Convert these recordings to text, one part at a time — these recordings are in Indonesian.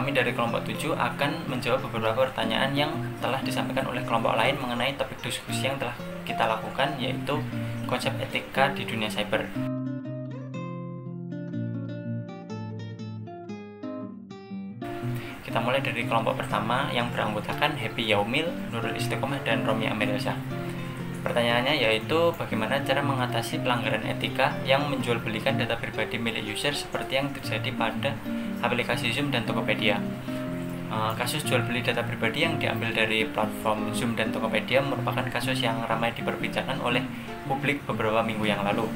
kami dari kelompok 7 akan menjawab beberapa pertanyaan yang telah disampaikan oleh kelompok lain mengenai topik diskusi yang telah kita lakukan, yaitu konsep etika di dunia cyber. Kita mulai dari kelompok pertama yang beranggotakan Happy Yaumil, Nurul Istiqomah, dan Romi Amelisa. Pertanyaannya yaitu bagaimana cara mengatasi pelanggaran etika yang menjual belikan data pribadi milik user seperti yang terjadi pada aplikasi Zoom dan Tokopedia. Kasus jual beli data pribadi yang diambil dari platform Zoom dan Tokopedia merupakan kasus yang ramai diperbincangkan oleh publik beberapa minggu yang lalu.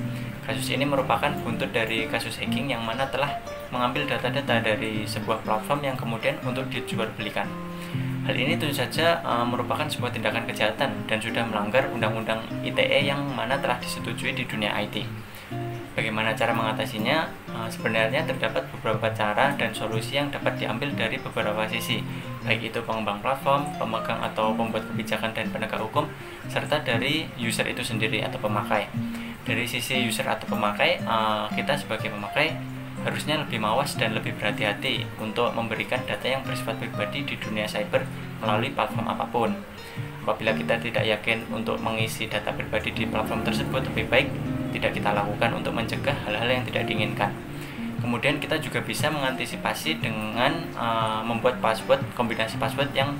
Kasus ini merupakan buntut dari kasus hacking yang mana telah mengambil data-data dari sebuah platform yang kemudian untuk dijual belikan. Hal ini tentu saja merupakan sebuah tindakan kejahatan dan sudah melanggar Undang-Undang ITE yang mana telah disetujui di dunia IT. Bagaimana cara mengatasinya? Sebenarnya terdapat beberapa cara dan solusi yang dapat diambil dari beberapa sisi, baik itu pengembang platform, pemegang atau pembuat kebijakan dan penegak hukum, serta dari user itu sendiri atau pemakai. Dari sisi user atau pemakai, kita sebagai pemakai harusnya lebih mawas dan lebih berhati-hati untuk memberikan data yang bersifat pribadi di dunia cyber melalui platform apapun. Apabila kita tidak yakin untuk mengisi data pribadi di platform tersebut, lebih baik tidak kita lakukan untuk mencegah hal-hal yang tidak diinginkan. Kemudian kita juga bisa mengantisipasi dengan membuat password, kombinasi password yang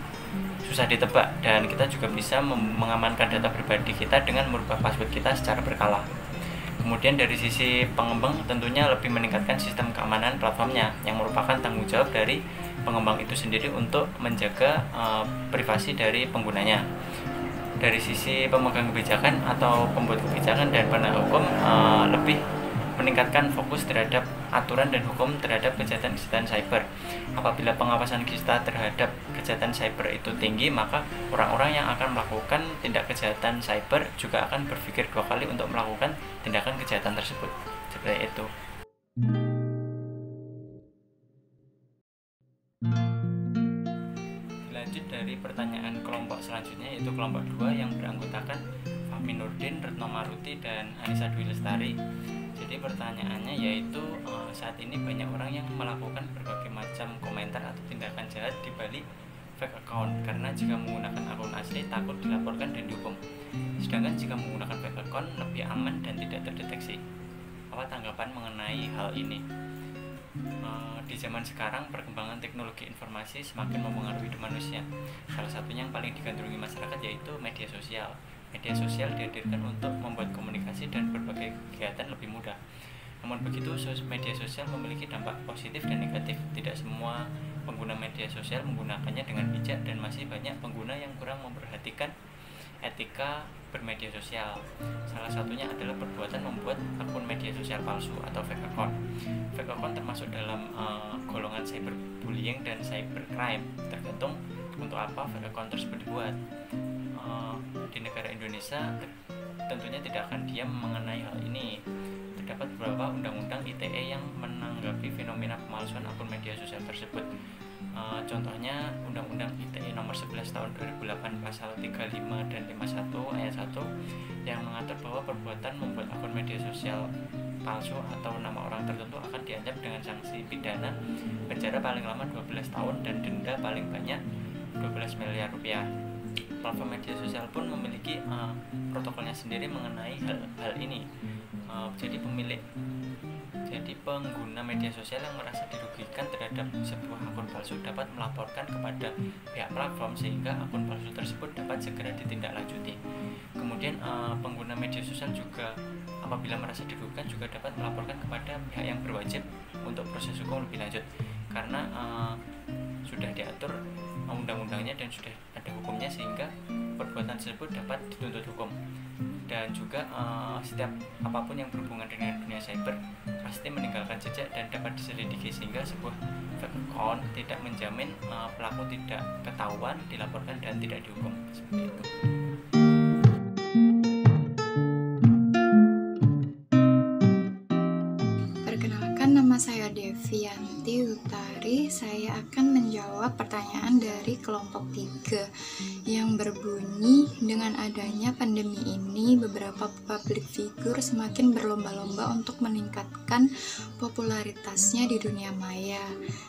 susah ditebak, dan kita juga bisa mengamankan data pribadi kita dengan merubah password kita secara berkala. Kemudian dari sisi pengembang tentunya lebih meningkatkan sistem keamanan platformnya yang merupakan tanggung jawab dari pengembang itu sendiri untuk menjaga privasi dari penggunanya. Dari sisi pemegang kebijakan atau pembuat kebijakan dan penegak hukum lebih meningkatkan fokus terhadap aturan dan hukum terhadap kejahatan-kejahatan cyber. Apabila pengawasan kita terhadap kejahatan cyber itu tinggi, maka orang-orang yang akan melakukan tindak kejahatan cyber juga akan berpikir dua kali untuk melakukan tindakan kejahatan tersebut. Seperti itu. Lanjut dari pertanyaan kelompok selanjutnya, yaitu kelompok 2 yang beranggotakan Fahmi Nurdin, Retno Maruti, dan Anissa Dwi Lestari. Jadi pertanyaannya yaitu saat ini banyak orang yang melakukan berbagai macam komentar atau tindakan jahat di balik fake account, karena jika menggunakan akun asli takut dilaporkan dan dihukum. Sedangkan jika menggunakan fake account lebih aman dan tidak terdeteksi. Apa tanggapan mengenai hal ini? Di zaman sekarang perkembangan teknologi informasi semakin mempengaruhi hidup manusia. Salah satunya yang paling digandrungi masyarakat yaitu media sosial. Media sosial dihadirkan untuk membuat komunikasi dan berbagai kegiatan lebih mudah. Namun begitu, media sosial memiliki dampak positif dan negatif. Tidak semua pengguna media sosial menggunakannya dengan bijak dan masih banyak pengguna yang kurang memperhatikan etika bermedia sosial. Salah satunya adalah perbuatan membuat akun media sosial palsu atau fake account. Fake account termasuk dalam golongan cyberbullying dan cybercrime, tergantung untuk apa fake account tersebut dibuat. Di negara Indonesia tentunya tidak akan diam mengenai hal ini. Terdapat beberapa undang-undang ITE yang menanggapi fenomena pemalsuan akun media sosial tersebut. Contohnya Undang-Undang ITE nomor 11 tahun 2008 pasal 35 dan 51 ayat 1 yang mengatur bahwa perbuatan membuat akun media sosial palsu atau nama orang tertentu akan diancam dengan sanksi pidana penjara paling lama 12 tahun dan denda paling banyak 12 miliar rupiah. Platform media sosial pun memiliki protokolnya sendiri mengenai hal ini. Jadi pengguna media sosial yang merasa dirugikan terhadap sebuah akun palsu dapat melaporkan kepada pihak platform sehingga akun palsu tersebut dapat segera ditindaklanjuti. Kemudian pengguna media sosial juga apabila merasa dirugikan juga dapat melaporkan kepada pihak yang berwajib untuk proses hukum lebih lanjut, karena sudah diatur undang-undangnya dan sudah ada hukumnya sehingga perbuatan tersebut dapat dituntut hukum. Dan juga setiap apapun yang berhubungan dengan dunia cyber pasti meninggalkan jejak dan dapat diselidiki, sehingga sebuah fake account tidak menjamin pelaku tidak ketahuan, dilaporkan dan tidak dihukum. Seperti itu. Perkenalkan, nama saya Devianti Utari. Saya akan menjawab pertanyaan pertanyaan dari kelompok 3 yang berbunyi, dengan adanya pandemi ini beberapa public figure semakin berlomba-lomba untuk meningkatkan popularitasnya di dunia maya,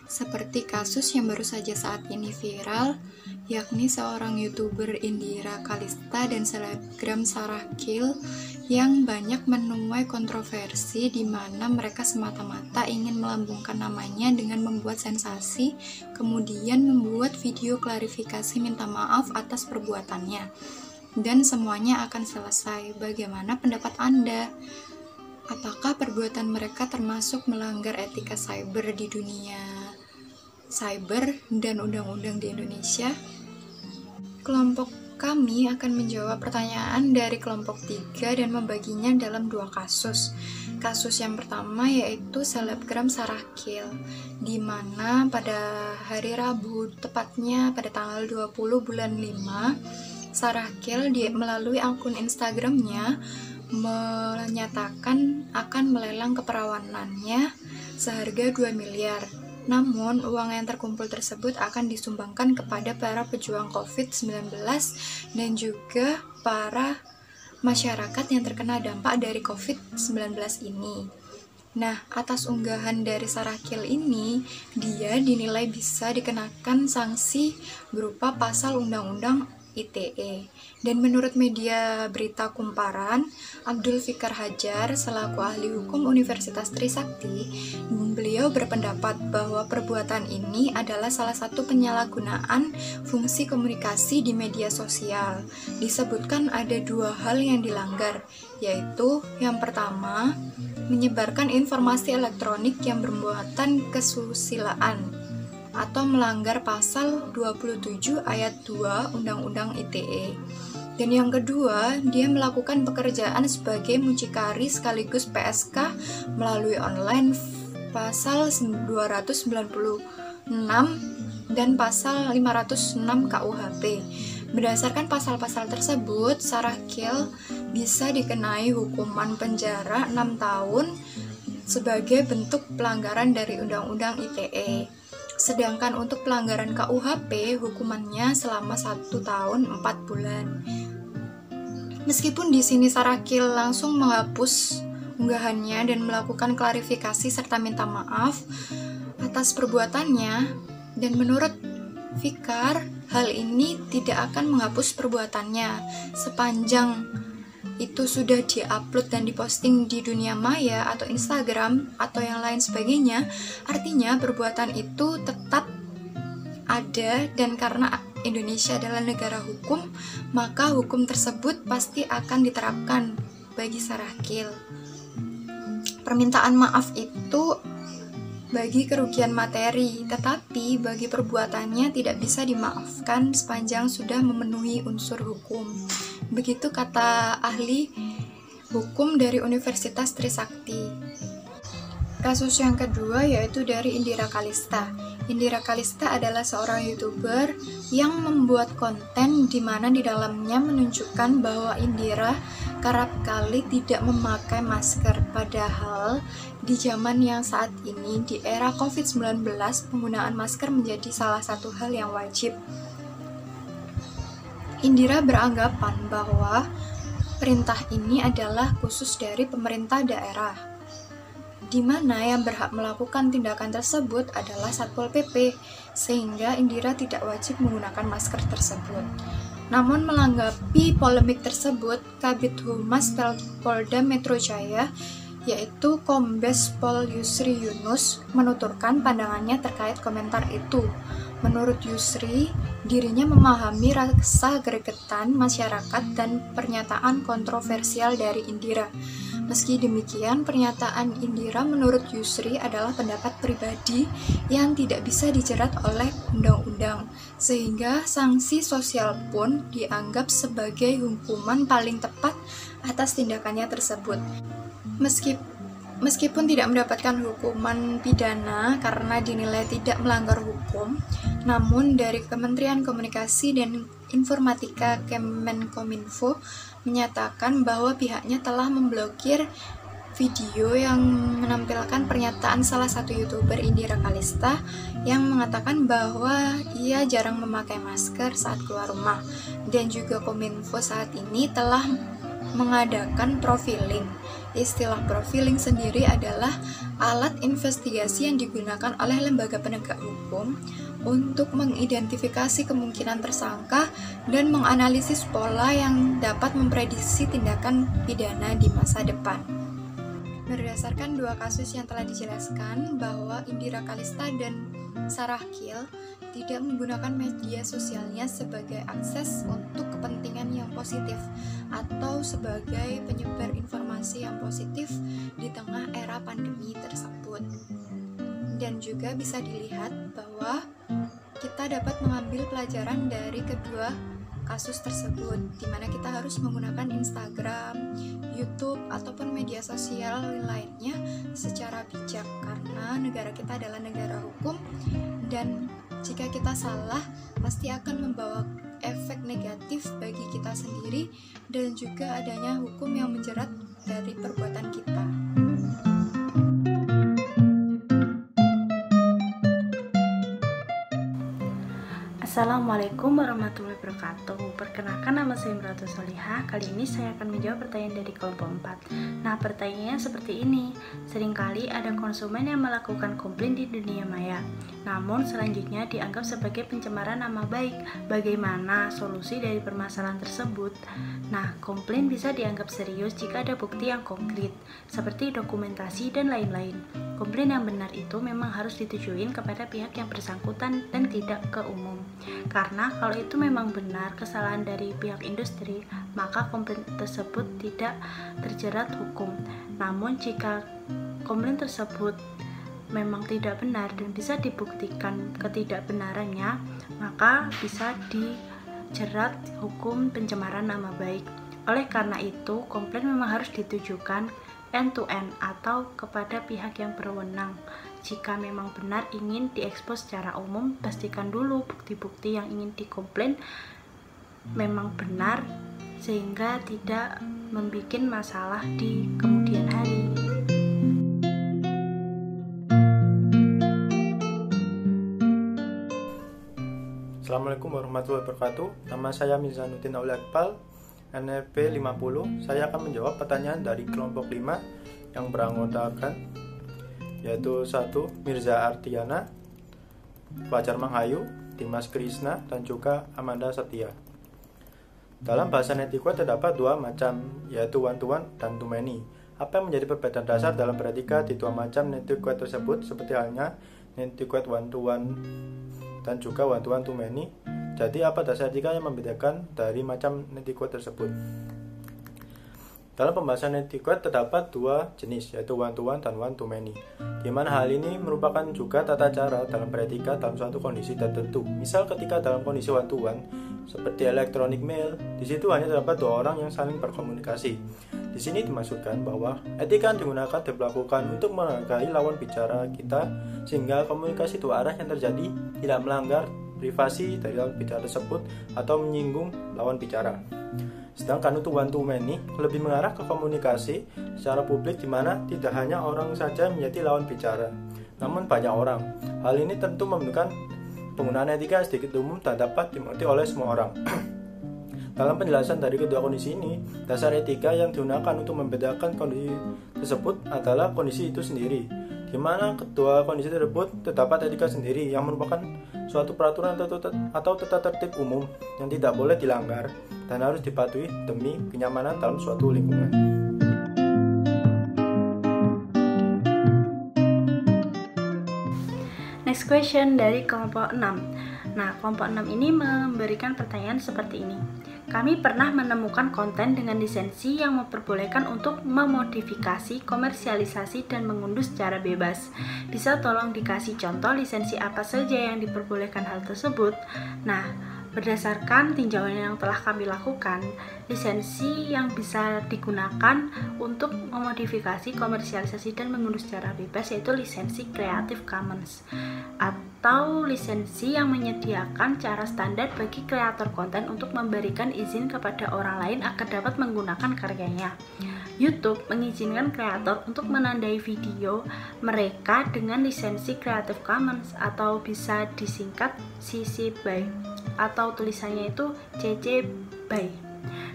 seperti kasus yang baru saja saat ini viral, yakni seorang YouTuber Indira Kalista dan selebgram Sarah Kil yang banyak menuai kontroversi di mana mereka semata-mata ingin melambungkan namanya dengan membuat sensasi, kemudian membuat video klarifikasi minta maaf atas perbuatannya. Dan semuanya akan selesai. Bagaimana pendapat Anda? Apakah perbuatan mereka termasuk melanggar etika cyber di dunia cyber dan undang-undang di Indonesia? Kelompok kami akan menjawab pertanyaan dari kelompok 3 dan membaginya dalam 2 kasus. Kasus yang pertama yaitu selebgram Sarah Kil, di mana pada hari Rabu, tepatnya pada tanggal 20 bulan 5, Sarah Kil melalui akun Instagramnya menyatakan akan melelang keperawanannya seharga 2 miliar. Namun, uang yang terkumpul tersebut akan disumbangkan kepada para pejuang COVID-19 dan juga para masyarakat yang terkena dampak dari COVID-19 ini. Nah, atas unggahan dari Sarah Kil ini, dia dinilai bisa dikenakan sanksi berupa pasal Undang-Undang ITE. Dan menurut media berita Kumparan, Abdul Fikar Hajar selaku ahli hukum Universitas Trisakti, beliau berpendapat bahwa perbuatan ini adalah salah satu penyalahgunaan fungsi komunikasi di media sosial. Disebutkan ada 2 hal yang dilanggar, yaitu yang pertama, menyebarkan informasi elektronik yang bermuatan kesusilaan atau melanggar pasal 27 ayat 2 Undang-Undang ITE. Dan yang kedua, dia melakukan pekerjaan sebagai mucikari sekaligus PSK melalui online pasal 296 dan pasal 506 KUHP. Berdasarkan pasal-pasal tersebut, Sarah Kil bisa dikenai hukuman penjara 6 tahun sebagai bentuk pelanggaran dari Undang-Undang ITE. Sedangkan untuk pelanggaran KUHP, hukumannya selama 1 tahun 4 bulan. Meskipun di sini Sarah Kil langsung menghapus unggahannya dan melakukan klarifikasi serta minta maaf atas perbuatannya, dan menurut Fikar, hal ini tidak akan menghapus perbuatannya sepanjang itu sudah diupload dan diposting di dunia maya atau Instagram atau yang lain sebagainya. Artinya perbuatan itu tetap ada, dan karena Indonesia adalah negara hukum, maka hukum tersebut pasti akan diterapkan bagi Sarah Kil. Permintaan maaf itu bagi kerugian materi, tetapi bagi perbuatannya tidak bisa dimaafkan sepanjang sudah memenuhi unsur hukum. Begitu kata ahli hukum dari Universitas Trisakti. Kasus yang kedua yaitu dari Indira Kalista. Indira Kalista adalah seorang YouTuber yang membuat konten di mana di dalamnya menunjukkan bahwa Indira kerap kali tidak memakai masker, padahal di zaman yang saat ini, di era COVID-19, penggunaan masker menjadi salah satu hal yang wajib. Indira beranggapan bahwa perintah ini adalah khusus dari pemerintah daerah, di mana yang berhak melakukan tindakan tersebut adalah Satpol PP, sehingga Indira tidak wajib menggunakan masker tersebut. Namun menanggapi polemik tersebut, Kabid Humas Polda Metro Jaya, yaitu Kombes Pol Yusri Yunus, menuturkan pandangannya terkait komentar itu. Menurut Yusri, dirinya memahami rasa gregetan masyarakat dan pernyataan kontroversial dari Indira. Meski demikian, pernyataan Indira menurut Yusri adalah pendapat pribadi yang tidak bisa dijerat oleh undang-undang, sehingga sanksi sosial pun dianggap sebagai hukuman paling tepat atas tindakannya tersebut. Meskipun tidak mendapatkan hukuman pidana karena dinilai tidak melanggar hukum, namun dari Kementerian Komunikasi dan Informatika Kemenkominfo menyatakan bahwa pihaknya telah memblokir video yang menampilkan pernyataan salah satu YouTuber Indira Kalista yang mengatakan bahwa ia jarang memakai masker saat keluar rumah, dan juga Kominfo saat ini telah mengadakan profiling. Istilah profiling sendiri adalah alat investigasi yang digunakan oleh lembaga penegak hukum untuk mengidentifikasi kemungkinan tersangka dan menganalisis pola yang dapat memprediksi tindakan pidana di masa depan. Berdasarkan dua kasus yang telah dijelaskan bahwa Indira Kalista dan Sarah Kiel tidak menggunakan media sosialnya sebagai akses untuk kepentingan yang positif atau sebagai penyebar informasi yang positif di tengah era pandemi tersebut. Dan juga bisa dilihat bahwa kita dapat mengambil pelajaran dari kedua kasus tersebut, di mana kita harus menggunakan Instagram, YouTube, ataupun media sosial lainnya secara bijak, karena negara kita adalah negara hukum, dan jika kita salah pasti akan membawa efek negatif bagi kita sendiri dan juga adanya hukum yang menjerat dari perbuatan kita. Assalamualaikum warahmatullahi wabarakatuh. Perkenalkan, nama saya Imratul Solihah. Kali ini saya akan menjawab pertanyaan dari kelompok 4. Nah, pertanyaannya seperti ini. Seringkali ada konsumen yang melakukan komplain di dunia maya, namun selanjutnya dianggap sebagai pencemaran nama baik. Bagaimana solusi dari permasalahan tersebut? Nah, komplain bisa dianggap serius jika ada bukti yang konkret, seperti dokumentasi dan lain-lain. Komplain yang benar itu memang harus ditujuin kepada pihak yang bersangkutan dan tidak ke umum. Karena kalau itu memang benar kesalahan dari pihak industri, maka komplain tersebut tidak terjerat hukum. Namun jika komplain tersebut memang tidak benar dan bisa dibuktikan ketidakbenarannya, maka bisa dijerat hukum pencemaran nama baik. Oleh karena itu, komplain memang harus ditujukan end-to-end atau kepada pihak yang berwenang. Jika memang benar ingin diekspos secara umum, pastikan dulu bukti-bukti yang ingin dikomplain memang benar sehingga tidak membuat masalah di kemudian hari. Assalamualaikum warahmatullahi wabarakatuh. Nama saya Mizanuddin Aulia Iqbal, NRP 50. Saya akan menjawab pertanyaan dari kelompok 5 yang beranggotakan yaitu 1. Mirza Artiana, Fajar Manghayu, Dimas Krishna, dan juga Amanda Setia. Dalam bahasa netiquette terdapat dua macam, yaitu one to one dan too many. Apa yang menjadi perbedaan dasar dalam beretika di dua macam netiquette tersebut, seperti halnya netiquette one to one dan juga one to one too many? Jadi apa dasar etika yang membedakan dari macam netiquette tersebut? Dalam pembahasan netiquette terdapat dua jenis, yaitu one to one dan one to many, di mana hal ini merupakan juga tata cara dalam beretika dalam suatu kondisi tertentu. Misal ketika dalam kondisi one to one, seperti electronic mail, di situ hanya terdapat dua orang yang saling berkomunikasi. Di sini dimaksudkan bahwa etika yang digunakan diberlakukan untuk menghargai lawan bicara kita, sehingga komunikasi dua arah yang terjadi tidak melanggar privasi dari lawan bicara tersebut atau menyinggung lawan bicara. Sedangkan untuk one to many lebih mengarah ke komunikasi secara publik, di mana tidak hanya orang saja menjadi lawan bicara, namun banyak orang. Hal ini tentu menunjukkan penggunaan etika yang sedikit umum dan dapat dimengerti oleh semua orang. Dalam penjelasan dari kedua kondisi ini, dasar etika yang digunakan untuk membedakan kondisi tersebut adalah kondisi itu sendiri, di mana kedua kondisi tersebut terdapat etika sendiri yang merupakan suatu peraturan atau tata tertib umum yang tidak boleh dilanggar dan harus dipatuhi demi kenyamanan dalam suatu lingkungan. Next question dari kelompok 6. Nah, kelompok 6 ini memberikan pertanyaan seperti ini. Kami pernah menemukan konten dengan lisensi yang memperbolehkan untuk memodifikasi, komersialisasi, dan mengunduh secara bebas. Bisa tolong dikasih contoh lisensi apa saja yang diperbolehkan hal tersebut? Nah, berdasarkan tinjauan yang telah kami lakukan, lisensi yang bisa digunakan untuk memodifikasi, komersialisasi, dan mengunduh secara bebas yaitu lisensi Creative Commons, atau lisensi yang menyediakan cara standar bagi kreator konten untuk memberikan izin kepada orang lain agar dapat menggunakan karyanya. YouTube mengizinkan kreator untuk menandai video mereka dengan lisensi Creative Commons atau bisa disingkat CC BY atau tulisannya itu CC BY.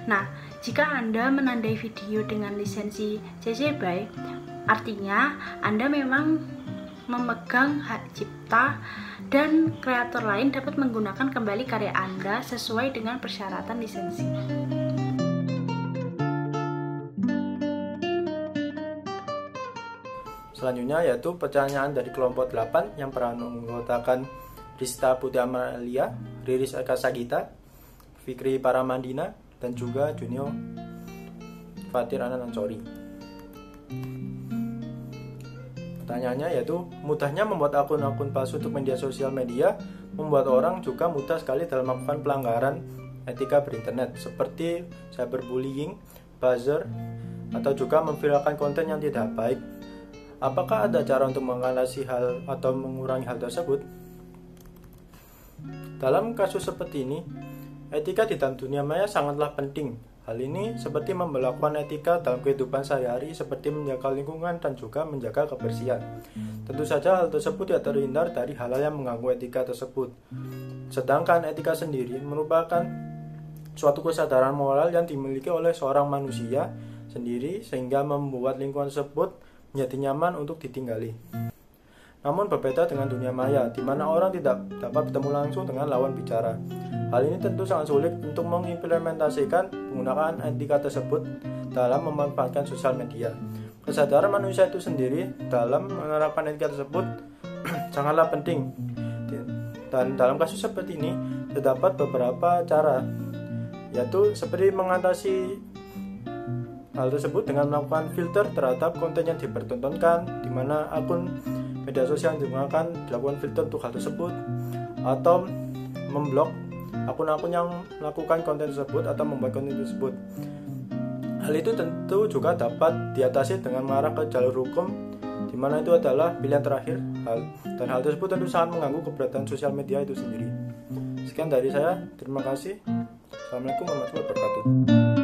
Nah, jika Anda menandai video dengan lisensi CC BY, artinya Anda memang memegang hak cipta dan kreator lain dapat menggunakan kembali karya Anda sesuai dengan persyaratan lisensi. Selanjutnya yaitu pertanyaan dari kelompok 8 yang beranggotakan Rista Putih Amalia, Riris Eka Sagita, Fikri Paramandina, dan juga Junio Fatir Ananansori. Pertanyaannya yaitu, mudahnya membuat akun-akun palsu untuk media membuat orang juga mudah sekali dalam melakukan pelanggaran etika berinternet seperti cyberbullying, buzzer, atau juga memviralkan konten yang tidak baik. Apakah ada cara untuk mengatasi hal atau mengurangi hal tersebut? Dalam kasus seperti ini, etika di dalam dunia maya sangatlah penting. Hal ini seperti memperlakukan etika dalam kehidupan sehari-hari seperti menjaga lingkungan dan juga menjaga kebersihan. Tentu saja hal tersebut tidak terhindar dari hal-hal yang mengganggu etika tersebut. Sedangkan etika sendiri merupakan suatu kesadaran moral yang dimiliki oleh seorang manusia sendiri sehingga membuat lingkungan tersebut menjadi nyaman untuk ditinggali. Namun berbeda dengan dunia maya, di mana orang tidak dapat bertemu langsung dengan lawan bicara. Hal ini tentu sangat sulit untuk mengimplementasikan penggunaan etika tersebut dalam memanfaatkan sosial media. Kesadaran manusia itu sendiri dalam menerapkan etika tersebut sangatlah penting. Dan dalam kasus seperti ini, terdapat beberapa cara, yaitu seperti mengatasi hal tersebut dengan melakukan filter terhadap konten yang dipertontonkan, di mana akun media sosial yang digunakan dilakukan filter untuk hal tersebut, atau memblok akun-akun yang melakukan konten tersebut atau membuat konten tersebut. Hal itu tentu juga dapat diatasi dengan mengarah ke jalur hukum, di mana itu adalah pilihan terakhir. Dan hal tersebut tentu sangat mengganggu keberadaan sosial media itu sendiri. Sekian dari saya, terima kasih. Assalamualaikum warahmatullahi wabarakatuh.